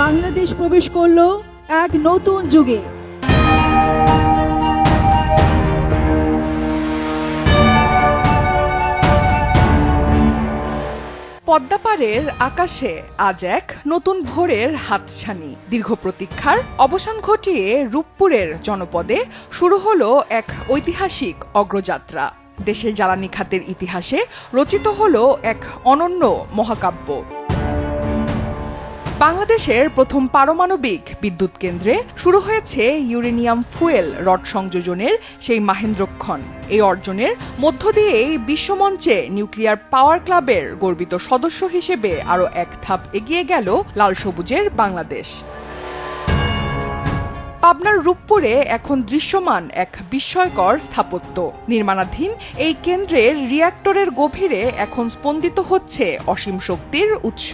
বাংলাদেশ প্রবেশ করলো এক নতুন যুগে। পদ্মাপাড়ের আকাশে আজ এক নতুন ভোরের হাতছানি। দীর্ঘ প্রতীক্ষার অবসান ঘটিয়ে রূপপুরের জনপদে শুরু হলো এক ঐতিহাসিক অগ্রযাত্রা। দেশের জ্বালানি খাতের ইতিহাসে রচিত হলো এক অনন্য মহাকাব্য। বাংলাদেশের প্রথম পারমাণবিক বিদ্যুৎ কেন্দ্রে শুরু হয়েছে ইউরেনিয়াম ফুয়েল রড সংযোজনের সেই মাহেন্দ্রক্ষণ। এই অর্জনের মধ্য দিয়েই বিশ্বমঞ্চে নিউক্লিয়ার পাওয়ার ক্লাবের গর্বিত সদস্য হিসেবে আরও এক ধাপ এগিয়ে গেল লাল সবুজের বাংলাদেশ। পাবনার রূপপুরে এখন দৃশ্যমান এক বিস্ময়কর স্থাপত্য। নির্মাণাধীন এই কেন্দ্রের রিঅ্যাক্টরের গভীরে এখন স্পন্দিত হচ্ছে অসীম শক্তির উৎস।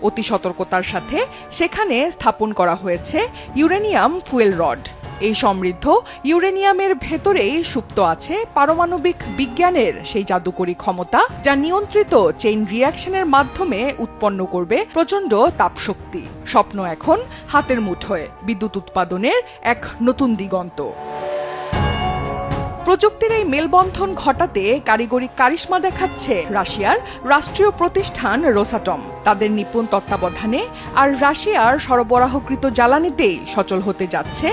অতি সতর্কতার সাথে সেখানে স্থাপন করা হয়েছে ইউরেনিয়াম ফুয়েল রড। এই সমৃদ্ধ ইউরেনিয়ামের ভেতরেই সুপ্ত আছে পারমাণবিক বিজ্ঞানের সেই জাদুকরী ক্ষমতা, যা নিয়ন্ত্রিত চেইন রিঅ্যাকশনের মাধ্যমে উৎপন্ন করবে প্রচণ্ড তাপশক্তি। স্বপ্ন এখন হাতের মুঠোয়, বিদ্যুৎ উৎপাদনের এক নতুন দিগন্ত। প্রযুক্তির এই মেলবন্ধন ঘটাতে কারিগরি কারিশমা দেখাচ্ছে রাশিয়ার রাষ্ট্রীয় প্রতিষ্ঠান রোসাটম। তাদের নিপুণ তত্ত্বাবধানে আর রাশিয়ার সরবরাহকৃত জ্বালানিতেই সচল হতে যাচ্ছে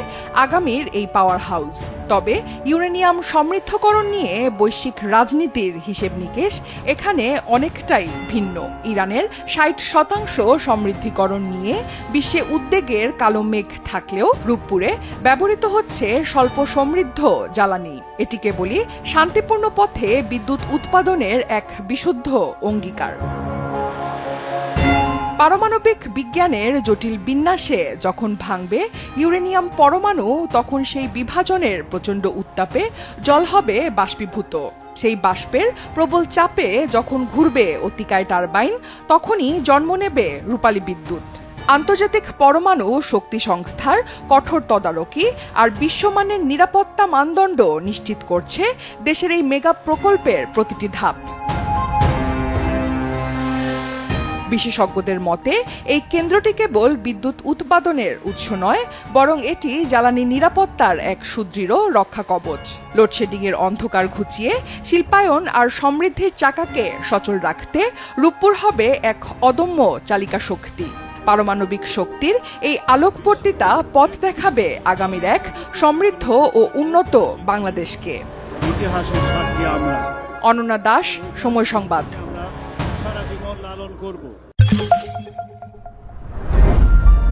আগামীর এই পাওয়ার হাউস। তবে ইউরেনিয়াম সমৃদ্ধকরণ নিয়ে বৈশ্বিক রাজনীতির হিসেব নিকেশ এখানে অনেকটাই ভিন্ন। ইরানের 60% সমৃদ্ধিকরণ নিয়ে বিশ্বে উদ্বেগের কালো মেঘ থাকলেও রূপপুরে ব্যবহৃত হচ্ছে স্বল্প সমৃদ্ধ জ্বালানি। এটি কেবলই শান্তিপূর্ণ পথে বিদ্যুৎ উৎপাদনের এক বিশুদ্ধ অঙ্গীকার। পারমাণবিক বিজ্ঞানের জটিল বিন্যাসে যখন ভাঙবে ইউরেনিয়াম পরমাণু, তখন সেই বিভাজনের প্রচণ্ড উত্তাপে জল হবে বাষ্পীভূত। সেই বাষ্পের প্রবল চাপে যখন ঘুরবে অতিকায় টারবাইন, তখনই জন্ম নেবে রূপালী বিদ্যুৎ। আন্তর্জাতিক পরমাণু শক্তি সংস্থার কঠোর তদারকি আর বিশ্বমানের নিরাপত্তা মানদণ্ড নিশ্চিত করছে দেশের এই মেগা প্রকল্পের প্রতিটি ধাপ। বিশেষজ্ঞদের মতে এই কেন্দ্রটি কেবল বিদ্যুৎ উৎপাদনের উৎস নয়, বরং এটি জ্বালানি নিরাপত্তার এক সুদৃঢ় রক্ষা কবচ। লোডশেডিংয়ের অন্ধকার ঘুচিয়ে শিল্পায়ন আর সমৃদ্ধির চাকাকে সচল রাখতে রূপপুর হবে এক অদম্য চালিকা শক্তি। পারমাণবিক শক্তির এই আলোকবর্তিতা পথ দেখাবে আগামীর এক সমৃদ্ধ ও উন্নত বাংলাদেশকে। অনন্যা দাস, সময় সংবাদ। সারা জীবন লালন করব।